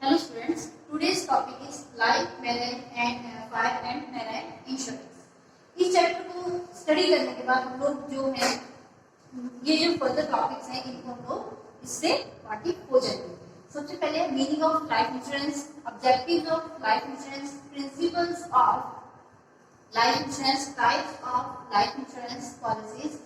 Hello students, today's topic is life, marine and fire and marine insurance. इस chapter को study करने के बाद हम लोग जो है ये जो फर्दर टॉपिक्स हैं इनको हम लोग इससे वाकिफ हो जाएंगे। सबसे पहले meaning of life insurance, objectives of life insurance, principles of life insurance, types of life insurance policies.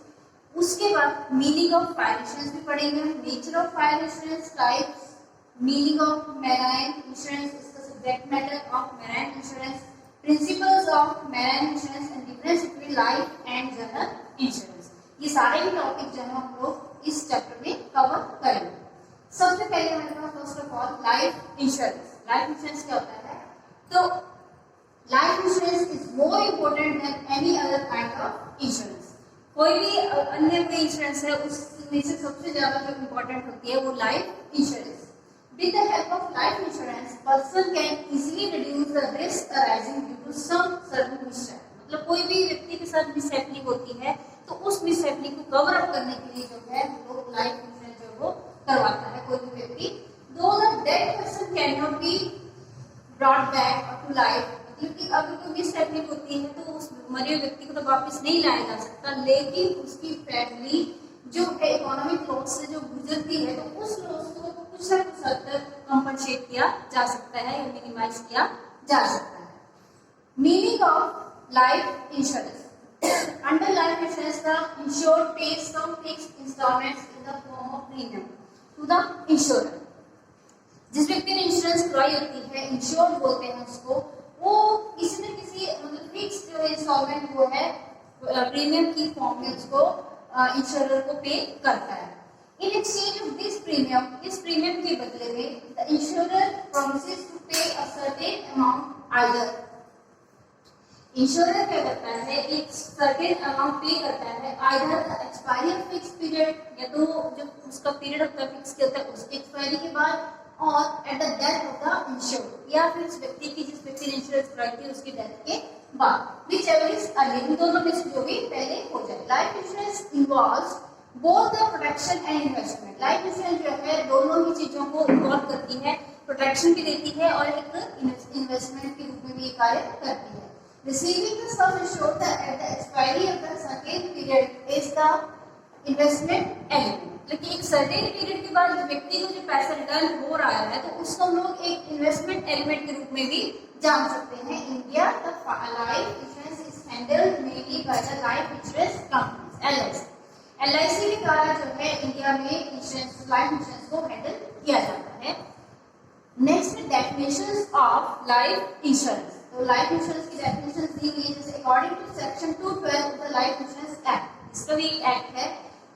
उसके बाद मीनिंग ऑफ फायर इंश्योरेंस भी पढ़ेंगे, nature of fire insurance, types, meaning of marine insurance, इसका subject matter of marine insurance, principles of marine insurance and difference between life and general insurance। ये सारे ही topic जो है हम लोग इस चैप्टर में कवर करेंगे। सबसे पहले हमारे पास first of all life insurance. Life insurance क्या होता है? तो life insurance is more important than any other kind of insurance. कोई भी अन्य कोई इंश्योरेंस है उसमें से सबसे ज्यादा जो इम्पोर्टेंट होती है वो life insurance. With the help of life insurance, person can easily reduce the risk arising due to some certain mishap। मतलब कोई भी व्यक्ति के साथ मिसहैपनिंग होती है तो उस मिसहैपनिंग को कवर अप करने के लिए जो है लोग लाइफ इंश्योरेंस जो वो करवाता है कोई भी व्यक्ति। Though the dead person cannot be brought back to life, मतलब कि अगर कोई मिसहैपनिंग होती है तो उस मरे हुए व्यक्ति को तो वापस नहीं लाया जा सकता, लेकिन उसकी फैमिली जो है इकोनॉमिक लॉस से जो गुजरती है तो उस लॉस को कुछ ना कुछ हद तक कंपनसेट किया जा सकता है या मिनिमाइज किया जा सकता है। Meaning of life insurance, under life insurance the insured pays some fixed instalments in the form of premium to the insurer. जिस व्यक्ति ने इंश्योरेंस कराई होती है, इंश्योर्ड बोलते हैं उसको, वो किसी न किसी मतलब फिक्स्ड जो इंस्टॉलमेंट वो है प्रीमियम की फॉर्म में उसको इंश्योरर को पे करता है। In exchange of this premium, इस प्रीमियम के बदले में the insurer promises to pay a certain amount either। Insurer क्या करता है, एक certain amount पे करता है either the expiry of fixed period, या तो जो उसका पीरियड होता है फिक्स होता है उसके एक्सपायरी के बाद, और at the death of the insured, या फिर उस व्यक्ति की जिस व्यक्ति ने इंश्योरेंस कराई थी उसकी डेथ के बाद, whichever is early, दोनों में से जो भी पहले हो जाए। Life insurance involves both the protection and investment. Life insurance जो है दोनों ही चीजों को इन्वॉल्व करती है, प्रोटेक्शन भी देती है और एक इन्वेस्टमेंट के रूप में भी ये कार्य करती है। Receiving the sum assured at the expiry of the certain period is the investment element. लेकिन एक सर्टेन पीरियड के बाद जो व्यक्ति को जो पैसा रिटर्न हो रहा है तो उसको हम लोग एक इन्वेस्टमेंट एलिमेंट के रूप में भी जान सकते हैं। India the life insurance is handled mainly by the life insurance companies LIC. LIC के द्वारा जो है इंडिया में इंश्योरेंस लाइफ इंश्योरेंस को हैंडल किया जाता है। Next definitions of life insurance. तो लाइफ इंश्योरेंस की डेफिनेशंस दी हुई है, जैसे according to section 212 of the life insurance act, इसका भी एक एक्ट है,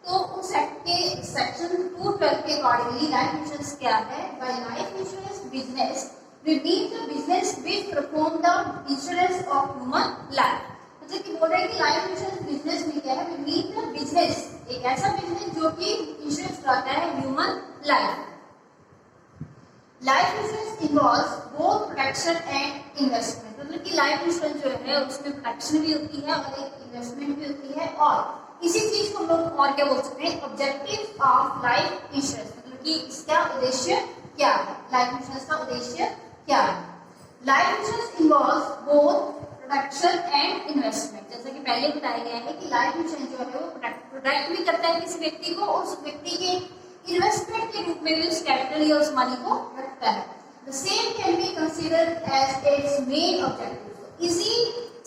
तो उस एक्ट के सेक्शन 212 के अकॉर्डिंगली लाइफ इंश्योरेंस क्या है? By life insurance business we mean the business which perform the insurance of human life. मतलब कि बोल रहे हैं कि लाइफ इंश्योरेंस बिजनेस में क्या है? वी मीन द बिजनेस, एक ऐसा बिजनेस जो कि इंश्योरेंस कराता है human life. Life insurance involves both protection and investment. मतलब कि लाइफ इंश्योरेंस जो है उसमें प्रोटेक्शन भी होती है और एक इन्वेस्टमेंट भी होती है, और इसी चीज को हम लोग और क्या बोल सकते हैं? Objective of life insurance. मतलब कि इसका उद्देश्य क्या है, लाइफ इंश्योरेंस का उद्देश्य क्या है? Life insurance involves both protection and investment. जैसा कि पहले बताया गया है कि लाइफ इंश्योरेंस जो है वो प्रोटेक्ट भी करता है किसी व्यक्ति को, और उस व्यक्ति के इन्वेस्टमेंट के रूप में भी उस कैपिटल या उस मनी को रखता है। The same can be considered as its main objective. इसी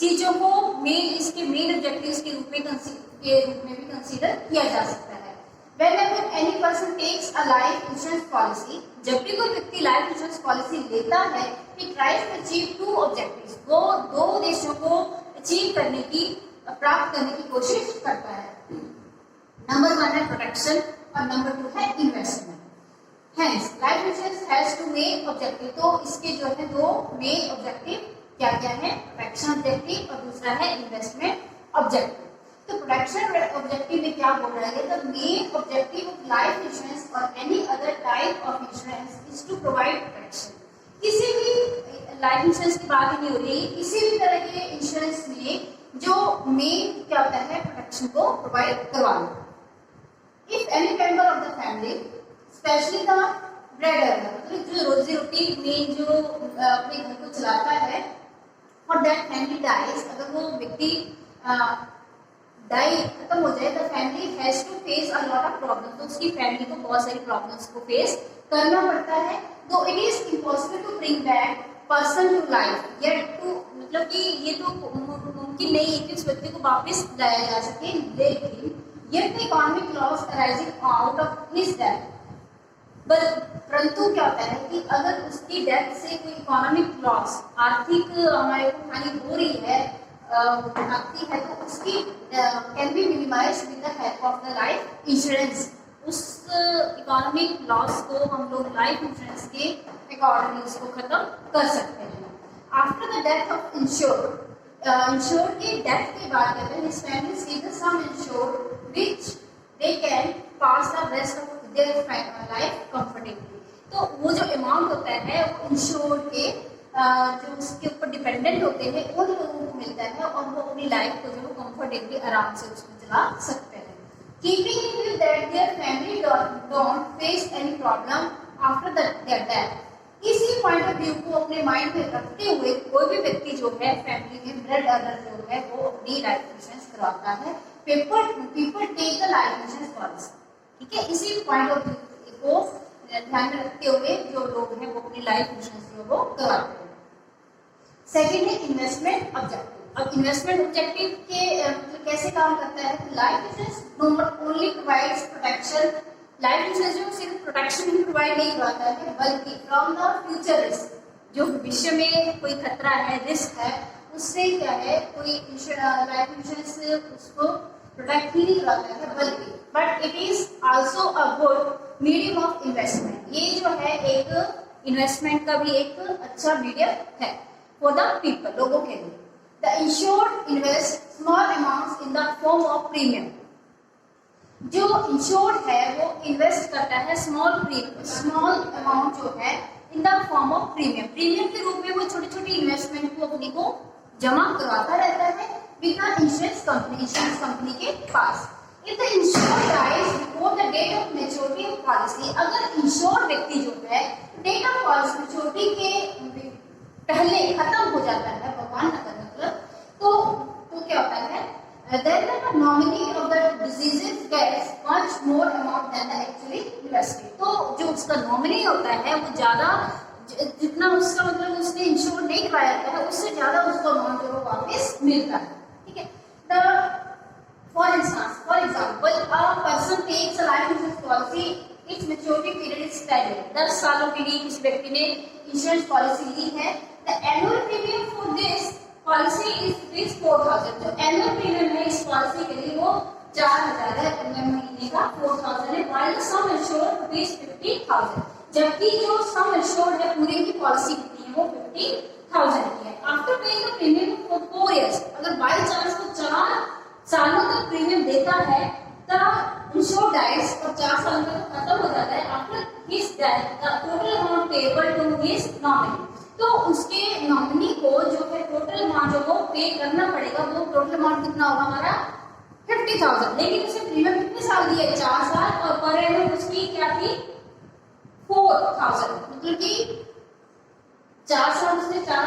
चीजों को इसके मेन ऑब्जेक्टिव्स के रूप में भी कंसीडर किया जा सकता है। Whenever any person takes a life insurance policy, जब भी कोई व्यक्ति लाइफ इंश्योरेंस पॉलिसी लेता है, he tries to achieve two objectives। वो दो उद्देश्यों को अचीव करने की प्राप्त करने की कोशिश करता है। नंबर 1 है प्रोटेक्शन और नंबर 2 है investment. Hence, life insurance has two main objective। तो इसके जो है दो मेन ऑब्जेक्टिव क्या क्या है? प्रोटेक्शन ऑब्जेक्टिव और दूसरा है इन्वेस्टमेंट ऑब्जेक्टिव। तो प्रोटेक्शन ऑब्जेक्टिव में क्या बोल रहा है? The main objective of life insurance और any other type of insurance is to provide protection. किसी भी लाइफ इंश्योरेंस की बात ही नहीं हो रही, किसी भी तरह के इंश्योरेंस में जो मेन क्या होता है? प्रोटेक्शन को प्रोवाइड करवाना। If any member of the family, specially the bread earner, मतलब जो रोजी रोटी में जो अपने घर को चलाता है, और दैट फैमिली डाइज, अगर वो व्यक्ति डाई खत्म हो जाए, the family has to face a lot of problem, तो उसकी फैमिली को बहुत सारी प्रॉब्लम्स को फेस करना पड़ता है। तो it is impossible to bring back person to life, yet to, मतलब कि ये तो मुमकिन नहीं है कि उस व्यक्ति को वापस लाया जा सके, लेकिन yet the economic loss arising out of his death, परंतु क्या होता है कि अगर उसकी डेथ से कोई इकोनॉमिक लॉस, आर्थिक हमारे को हानि हो रही है, आती है, तो उसकी can be minimise with the help of the life insurance. उस इकोनॉमिक लॉस को हम लोग लाइफ इंश्योरेंस के अकॉर्डिंगली उसको खत्म कर सकते हैं। After the death of insured की डेथ के बाद कहते हैं his family receive the some insured which they can pass the rest of their life comfortably. तो वो जो अमाउंट होता है वो इंश्योर्ड के जो उसके ऊपर डिपेंडेंट होते हैं उन लोगों को मिलता है, और वो अपनी लाइफ को जो कंफर्टेबली आराम से उसमें चला सकते हैं। Keeping in view that their family don't face any problem after their death. इसी पॉइंट ऑफ व्यू को अपने माइंड में रखते हुए कोई भी व्यक्ति जो है फैमिली में ब्रेड अर्नर जो है वो अपनी लाइफ इंश्योरेंस करवाता है। People take the life insurance policy, ठीक है। इसी पॉइंट ऑफ व्यू को ध्यान में रखते हुए जो लोग हैं वो अपनी लाइफ इंश्योरेंस जो वो करवाते हैं। सेकेंड है इन्वेस्टमेंट ऑब्जेक्टिव। अब इन्वेस्टमेंट ऑब्जेक्टिव के मतलब कैसे काम करता है, life insurance not only provides protection, life insurance जो सिर्फ प्रोटेक्शन ही प्रोवाइड नहीं करवाता है, बल्कि फ्रॉम द फ्यूचर रिस्क, जो भविष्य में कोई खतरा है, रिस्क है, उससे क्या है कोई लाइफ इंश्योरेंस उसको प्रोटेक्ट ही नहीं करवाता है, बल्कि but it is also a good medium of investment. ये जो है एक इन्वेस्टमेंट का भी एक अच्छा मीडियम है फॉर द पीपल, लोगों के लिए। The insured invest small amounts in the form of premium. जो इंश्योर्ड है वो इन्वेस्ट करता है स्मॉल अमाउंट जो है इन the form of premium. Premium के रूप में वो छोटी छोटी इन्वेस्टमेंट को अपनी को जमा करवाता रहता है विद द इंश्योरेंस कंपनी के पास। If the insured dies before the date of maturity of policy, अगर इंश्योर्ड व्यक्ति जो है डेट ऑफ पॉलिसी मैच्योरिटी के पहले खत्म हो जाता है, भगवान न करे मतलब, तो क्या होता है, then the nominee of the deceased gets much more amount than the actually invested। तो जो उसका नॉमिनी होता है वो ज्यादा, जितना उसका मतलब उसने इंश्योर नहीं कराया है उससे ज्यादा उसको अमाउंट जो वापस मिलता है, ठीक है। For example, a person takes a life insurance policy. Its maturity period is 10 years. 10 सालों के लिए इस व्यक्ति ने इंश्योरेंस पॉलिसी ली है। The annual premium for this policy is 4,000। जो annual premium है इस पॉलिसी के लिए वो 4,000 है, महीने का 4,000 है। While the sum assured is 50,000। जबकि जो sum assured है पूरे की पॉलिसी कितनी है वो 50,000 की है। After paying the premium for 4 years, अगर by chance वो 4 सालों तक प्रीमियम देता है तब इंश्योर्ड डाइज और 4 साल तक खत्म हो जाता है। After his death the total amount payable to his nominee, तो उसके नॉमिनी को जो है टोटल अमाउंट जो वो पे करना पड़ेगा, वो टोटल अमाउंट कितना होगा हमारा 50,000। लेकिन उसे प्रीमियम कितने साल दिए, 4 साल, और पर एनम उसकी क्या थी 4,000, मतलब कि 4 साल उसने 4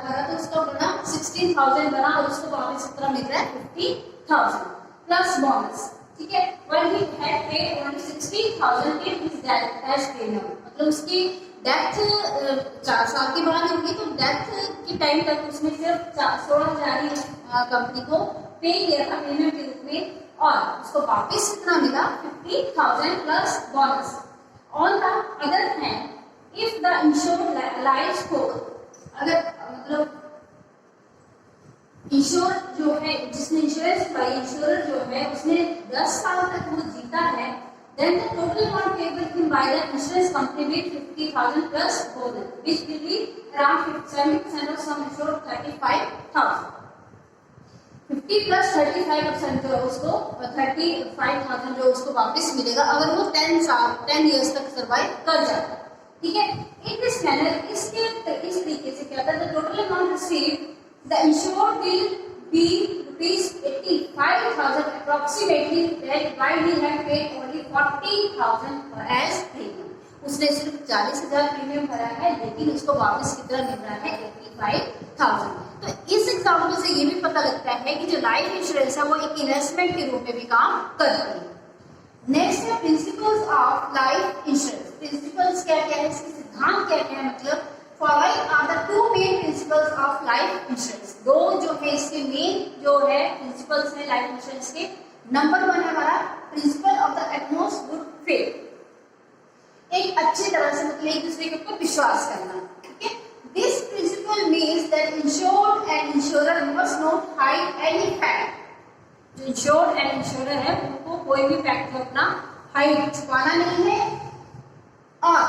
भरा तो उसका बना 16,000 बना, और उसको वापस कितना मिल रहा है 50,000 प्लस बोनस, ठीक है। When he had paid only 16,000 till his death as premium, मतलब उसकी डेथ 4 साल के बाद होगी, तो डेथ के टाइम तक उसने सिर्फ 16,000 ही कंपनी को पे किया था प्रीमियम के रूप में, और उसको वापस कितना मिला 50,000 plus bonus. On the other hand, if the insured lives को अगर मतलब इंश्योर जो है जिसने इंश्योरेंस कराई, इंश्योरर जो है उसने 10 साल तक वो जीता है, then the total amount payable him by the insurance company will 50,000 plus bonus, which will be around 70% of sum insured 35,000। 50 plus 35% जो उसको 35,000 जो उसको वापस मिलेगा अगर वो 10 years तक सर्वाइव कर जाता है, ठीक है। इन दिस मैनर इस तरीके से क्या था, the total amount received the insured will be ₹85,000 approximately, that while he had paid only 40,000 as premium। उसने सिर्फ 40,000 प्रीमियम भरा है, लेकिन उसको वापस कितना मिल रहा है 85,000। तो इस एग्जाम्पल से ये भी पता लगता है कि जो लाइफ इंश्योरेंस है वो एक इन्वेस्टमेंट के रूप में भी काम करती है। नेक्स्ट है principles of life insurance. Principles क्या क्या है, इसके सिद्धांत क्या क्या है, मतलब following are the two main principles of life insurance. दो जो है इसके मेन जो है प्रिंसिपल्स है लाइफ इंश्योरेंस के। नंबर 1 है हमारा principle of the utmost good faith, एक अच्छी तरह से मतलब एक दूसरे के ऊपर विश्वास करना, ठीक है। This principle means that insured and insurer must not hide any fact. जो इंश्योर्ड एंड इंश्योरर है उनको कोई भी फैक्ट अपना हाइड छुपाना नहीं है, और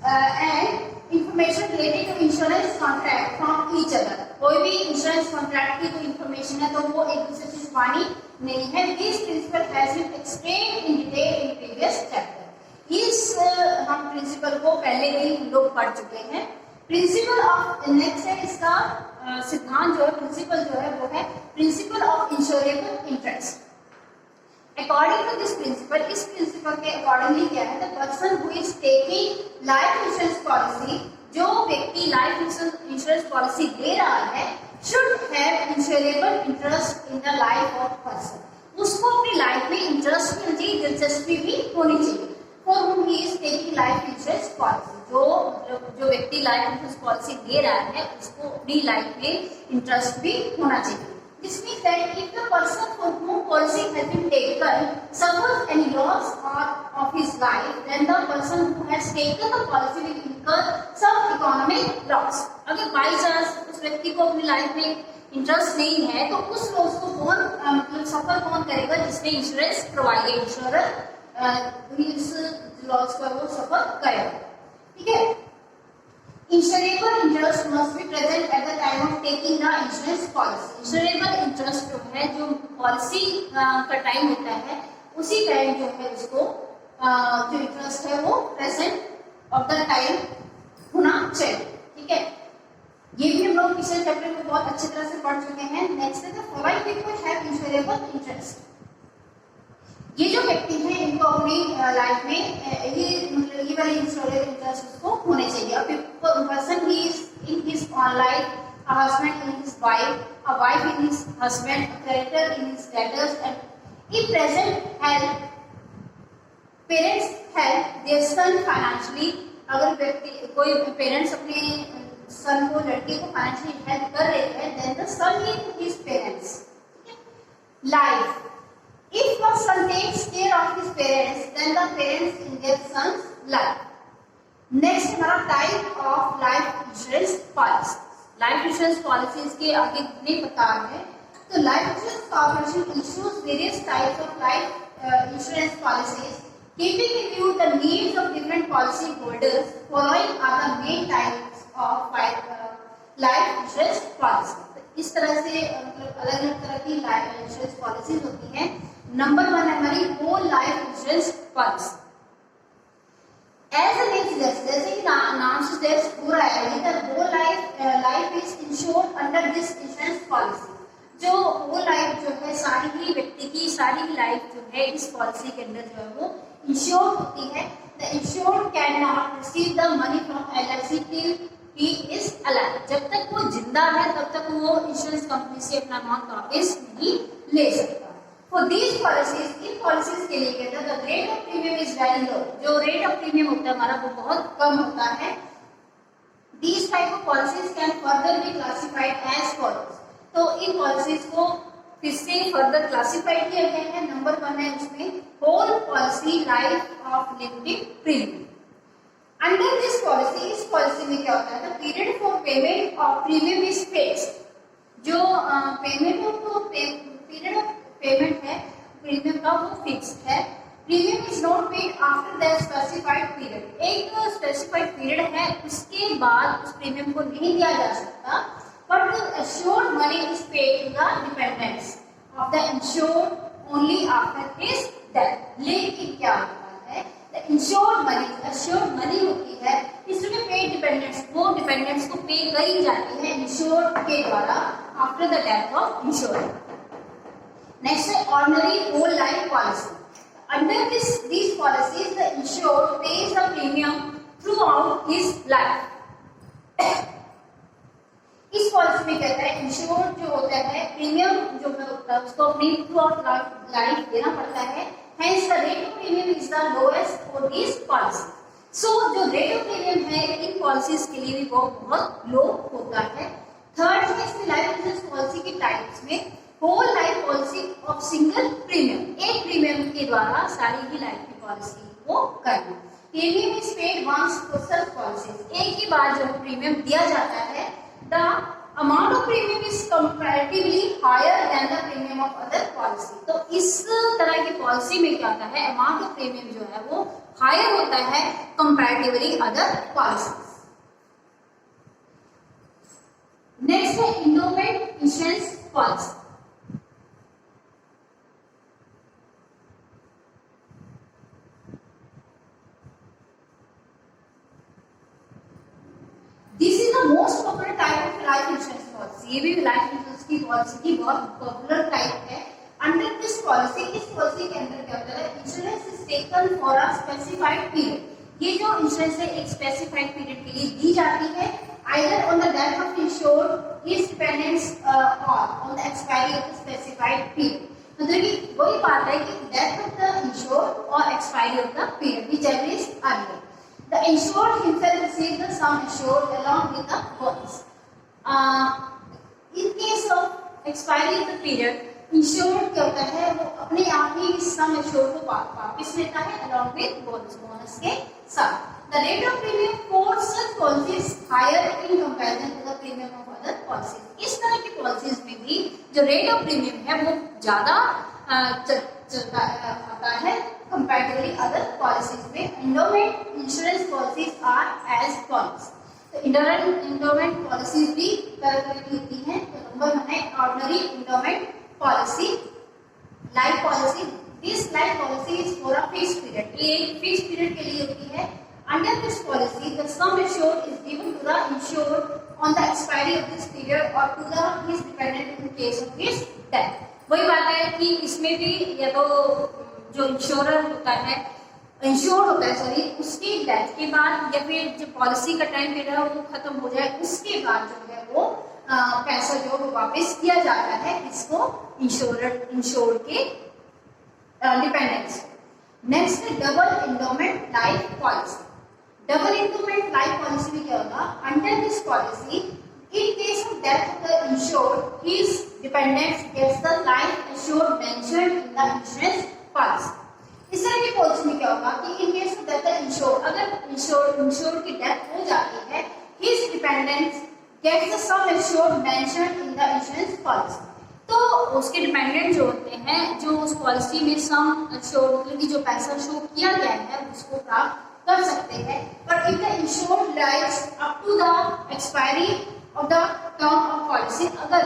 and information related to insurance contract from each other. कोई भी इंश्योरेंस कॉन्ट्रैक्ट की जो इंफॉर्मेशन है तो वो एक दूसरे से छुपानी नहीं है। This principle has been explained in detail in previous chapter. इस हम प्रिंसिपल को पहले ही हम लोग पढ़ चुके हैं। प्रिंसिपल ऑफ नेक्स्ट है इसका सिद्धांत जो है, प्रिंसिपल जो है वो है principle of insurable interest. According to this principle, इस प्रिंसिपल के अकॉर्डिंगली क्या है, the person who is taking life insurance policy, जो व्यक्ति लाइफ इंश्योरेंस पॉलिसी ले रहा है, should have insurable interest in the life of person. उसको अपनी लाइफ में इंटरेस्ट भी होनी चाहिए, दिलचस्पी भी होनी चाहिए। फॉर हुम he is taking life insurance policy, जो व्यक्ति लाइफ इंश्योरेंस पॉलिसी ले रहा है उसको अपनी लाइफ में इंटरेस्ट भी होना चाहिए। This means that if the person for whom policy has been taken suffers any loss of his life, then the person who has taken the policy will incur some economic loss. अगर by chance उस व्यक्ति को अपनी life में interest नहीं है तो उस लॉस को कौन मतलब सफर कौन करेगा, जिसने इंश्योरेंस करवाई है, इंश्योरर इस लॉस का वो सफर करेगा, ठीक है। Insurable interest must be present at the time of taking the insurance policy. Insurable interest जो है, जो पॉलिसी का टाइम होता है उसी टाइम जो है उसको जो इंटरेस्ट है वो प्रेजेंट ऑफ द टाइम होना चाहिए, ठीक है। ये भी हम लोग पिछले चैप्टर में बहुत अच्छी तरह से पढ़ चुके हैं। नेक्स्ट है the following people have insurable interest. ये जो व्यक्ति हैं इनको अपनी लाइफ में ये मतलब ये वाले इंश्योरेबल इंटरेस्ट उसको होने चाहिए। Person he is in his own life, a husband in his wife, a wife in his husband, a creditor in his debtors, and if present help parents help their son financially. अगर व्यक्ति कोई parents अपने सन को, लड़के को financially help कर रहे हैं, then the son in his parents. Life, if a son takes care of his parents, then the parents in their son's life. Next हमारा type of life insurance policy. Life insurance policies के आगे कितने प्रकार हैं, तो life insurance corporation issues various types of life insurance policies keeping in view the needs of different policy holders. Following are the main types of life insurance policy. इस तरह से मतलब अलग अलग तरह की लाइफ इंश्योरेंस पॉलिसीज होती हैं। नंबर 1 है हमारी whole life insurance policy. As a name suggest, जैसे कि नाम सजेस्ट हो रहा है, the whole life is insured under this insurance policy. जो होल लाइफ जो है, सारी ही व्यक्ति की सारी ही लाइफ जो है इस पॉलिसी के अंदर जो है वो इंश्योर्ड होती है। The insured can not receive the money from LIC till he is alive. जब तक वो जिंदा है तब तक वो इंश्योरेंस कंपनी से अपना अमाउंट वापस नहीं ले सकता। For these policies, in policies के लिए कहते हैं the rate of premium is very low. जो रेट ऑफ प्रीमियम होता है हमारा वो बहुत कम होता है। These type of policies can further be classified as follows. तो इन पॉलिसीज को फिर से फर्दर क्लासिफाइड किया गया है। नंबर 1 है उसमें whole policy life of limited premium. Under this policy, इस पॉलिसी में क्या होता है, the period for payment of premium is fixed. जो payment of period of payment है प्रीमियम का वो फिक्स्ड है। Premium is not paid after the specified period. एक स्पेसिफाइड पीरियड है उसके बाद उस प्रीमियम को नहीं दिया जा सकता। But the assured money is paid to the dependants of the insured only after his death. लेकिन क्या होता है, the insured money, assured money होती है इसमें पेड डिपेंडेंट्स, वो डिपेंडेंट्स को पे करी जाती है इंश्योर्ड के द्वारा after the death of insured. Next है ordinary whole life policy. Under this These policies, the insured pays the premium throughout his life. इस पॉलिसी में कहता है इंश्योर्ड जो होता है प्रीमियम जो होता है उसको अपनी थ्रू आउट लाइफ देना पड़ता है. Hence the rate of premium is the lowest for these policies. So जो रेट ऑफ प्रीमियम है इन पॉलिसीज के लिए भी वो बहुत लो होता है. थर्ड है इसमें लाइफ इंश्योरेंस पॉलिसी के टाइप्स में whole life policy of single premium, एक प्रीमियम के द्वारा सारी ही लाइफ की पॉलिसी को करना. Premium is paid once for such policies, एक ही बार जो प्रीमियम दिया जाता है. The amount of premium is comparatively higher than the premium of other policy. तो इस तरह की पॉलिसी में क्या होता है, अमाउंट ऑफ प्रीमियम जो है वो हायर होता है कंपैरेटिवली अदर पॉलिसीज. नेक्स्ट है endowment insurance policy. This is the most popular type of life insurance policy. ये भी लाइफ इंश्योरेंस की पॉलिसी की बहुत पॉपुलर टाइप है. अंडर दिस पॉलिसी, इस पॉलिसी के अंदर क्या होता है, insurance is taken for a specified period. ये जो इंश्योरेंस है एक स्पेसिफाइड पीरियड के लिए दी जाती है. Either on the death of insured, his dependents और on the expiry of the specified period. मतलब कि वही बात है कि डेथ ऑफ द इंश्योर्ड और expiry of the period whichever is earlier. The insured himself receives the sum assured along with the bonus. In case of expiry of the period, insured क्या होता है वो अपने आप ही इस sum assured को वापस लेता है along with bonus, bonus के साथ. The rate of premium for such policies higher in comparison to the premium of other policies. इस तरह की policies में भी जो rate of premium है वो ज़्यादा चलता आता है comparatively other policies में. Endowment insurance policies are as follows. तो endowment policies भी तरह की होती हैं. तो नंबर 1 है ordinary endowment policy, life policy. This life policy is for a fixed period. ये एक fixed period के लिए होती है. Under this policy, the sum assured is given to the insured on the expiry of this period or to his dependent in case of his death. वही बात है कि इसमें भी या तो जो इंश्योर होता है उसकी डेथ के बाद या फिर जो पॉलिसी का टाइम पीरियड है वो खत्म हो जाए उसके बाद जो है वो पैसा जो वो वापस किया जाता है इसको इंश्योर के डिपेंडेंट्स. नेक्स्ट है double endowment life policy. Double endowment life policy में क्या होगा, under this policy in case of death of the insured, his dependents gets the life assured mentioned in the insurance policy. इस तरह की policy में क्या होगा कि in case of death the insured, अगर insured की डेथ हो जाती है, his dependents gets the sum assured mentioned in the insurance policy. तो उसके डिपेंडेंट जो होते हैं जो उस पॉलिसी में सम assured मतलब कि जो पैसा शो किया गया है उसको प्राप्त कर सकते हैं. पर if the insured lives up to the expiry of the term of policy, अगर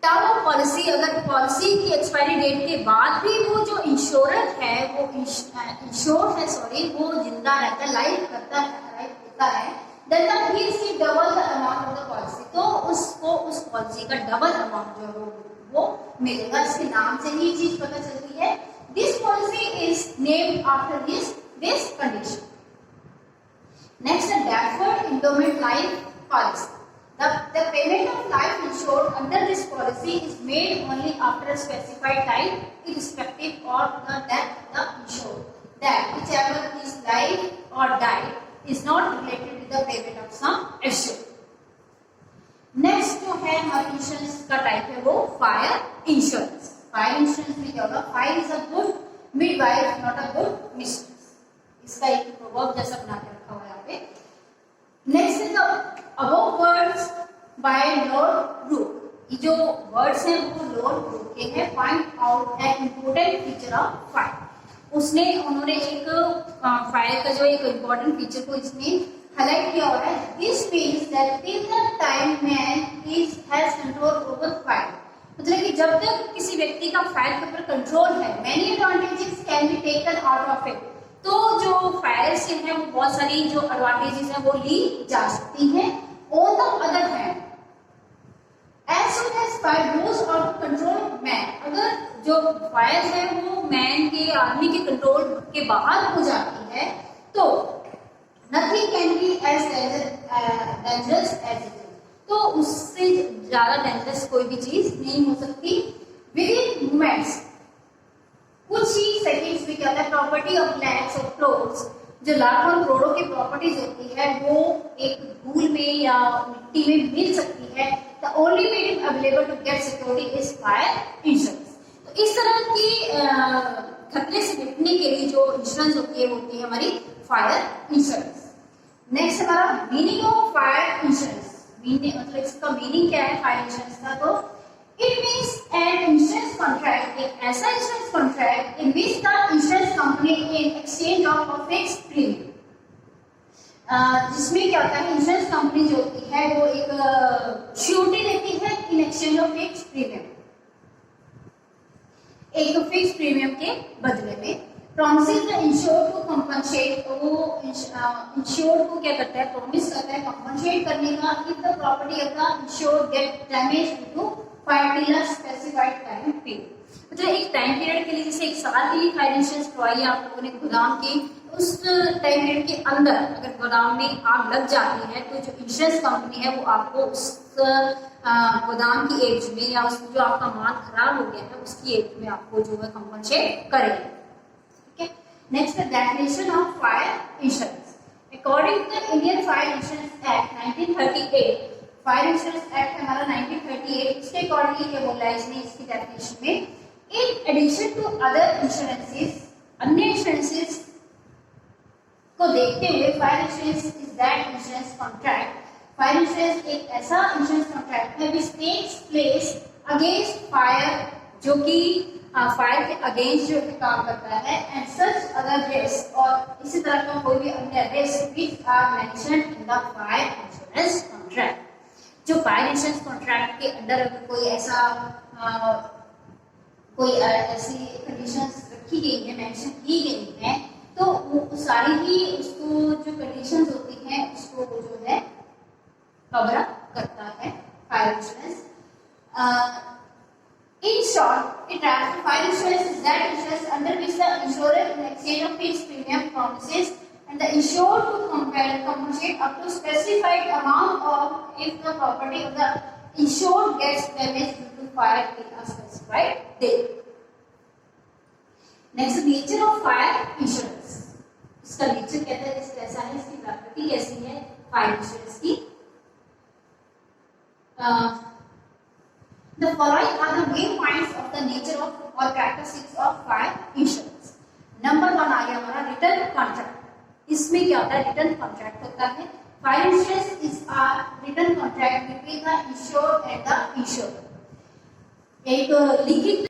टर्म ऑफ पॉलिसी अगर पॉलिसी की एक्सपायरी डेट के बाद भी वो जो इंश्योरर है वो इंश्योर्ड है वो जिंदा रहता है, लाइफ करता है then he receives double the amount of the policy. तो उसको उस पॉलिसी का डबल अमाउंट जो है वो मिलेगा. इसके नाम से ही चीज पता चलती है. This policy is named after this condition. Next है deferred endowment life policy. The payment of life insured under this policy is made only after a specified time, irrespective of the death of the insured. That whichever is life or died is not related to the payment of sum assured. Next जो है हमारे insurance का type है वो fire insurance. Fire insurance में क्या होगा, fire is a good midwife not a good mistress. इसका एक प्रोवर्ब जैसा बना के रखा हुआ है यहाँ पे. Next is the above words by Lord Brooke. ये जो वर्ड्स हैं वो लॉर्ड ब्रूक के हैं. Find out an important feature of fire. उन्होंने एक फायर का जो एक इम्पोर्टेंट फीचर को इसमें हाईलाइट किया हुआ है. This means that till the time man has control over fire. मतलब कि जब तक किसी व्यक्ति का फायर के ऊपर कंट्रोल है, many advantages can be taken out of it. तो जो फायर से है वो बहुत सारी जो एडवांटेजेस है वो ली जा सकती हैं. On the other hand, as soon as fire goes out of control of man, अगर जो फायर है वो मैन के आदमी के कंट्रोल के बाहर हो जाती है तो nothing can be as dangerous as it is, तो उससे ज्यादा डेंजरस कोई भी चीज नहीं हो सकती। विदिन मोमेंट्स, कुछ ही सेकंड्स में क्या होता है, property of lakhs of crores, जो लाखों करोड़ों की प्रॉपर्टीज होती है वो एक धूल में या मिट्टी में मिल सकती है। The only medium available to get security is fire insurance. तो इस तरह की खतरे से निपटने के लिए जो इंश्योरेंस होती है हमारी फायर इंश्योरेंस। नेक्स्ट हमारा मीनिंग ऑफ फायर इंश्योरेंस, मतलब इसका मीनिंग क्या है फायर इंश्योरेंस का, तो it means an insurance contract, एक ऐसा insurance contract in which the insurance company in exchange of a fixed premium, जिसमें क्या होता है इंश्योरेंस कंपनी जो होती है वो एक श्योरिटी देती है in exchange of fixed premium, एक फिक्स प्रीमियम के बदले में। Promises the insured to compensate, तो वो इंश्योर्ड को क्या करता है, प्रॉमिस करता है कंपनसेट करने का if the property of the insured get damage due to fire till a specified time period. मतलब एक टाइम पीरियड के लिए, जैसे 1 साल के लिए फायर इंश्योरेंस करवाई आप लोगों ने गोदाम की, उस टाइम पीरियड के अंदर अगर गोदाम में आग लग जाती है तो जो इंश्योरेंस कंपनी है वो आपको उस गोदाम की एज में या उस जो आपका माल खराब हो गया है उसकी एज में आपको जो है कंपनसेट करेगी। Next, the definition of fire insurance. According to the Indian Fire Insurance Act 1938, fire insurance act हमारा 1938, इसके अकॉर्डिंगली क्या बोला है इसने इसकी डेफिनेशन में, in addition to other insurances, अन्य इंश्योरेंसेस को देखते हुए fire insurance is that insurance contract, fire insurance एक ऐसा इंश्योरेंस कॉन्ट्रैक्ट है which takes place against fire, जो कि फायर के अगेंस्ट जो काम करता है, एंड सच अदर रिस्क, और इसी तरह का कोई भी अन्य risk which are mentioned in the fire insurance contract. जो फायर इंश्योरेंस कॉन्ट्रैक्ट के अंदर अगर कोई ऐसा कोई ऐसी कंडीशंस रखी गई है, मेंशन की गई है, तो वो सारी ही उसको जो कंडीशंस होती हैं उसको वो जो है कवर अप करता है fire insurance. In short, it as fire insurance is that insurance under which the insurer in exchange of fixed premium promises and the insured to compensate up to specified amount of if the property of the insured gets damaged due to fire in a specified date. Next, nature of fire insurance. इसका nature कहता है कैसा है, इसकी प्रकृति कैसी है fire insurance की। The following are the main points of the nature of or characteristics of fire insurance. Number 1 आ गया हमारा रिटर्न कॉन्ट्रैक्ट। इसमें क्या होता है, रिटर्न कॉन्ट्रैक्ट होता है। Fire insurance is a return contract between the insured and the insured, एक लिखित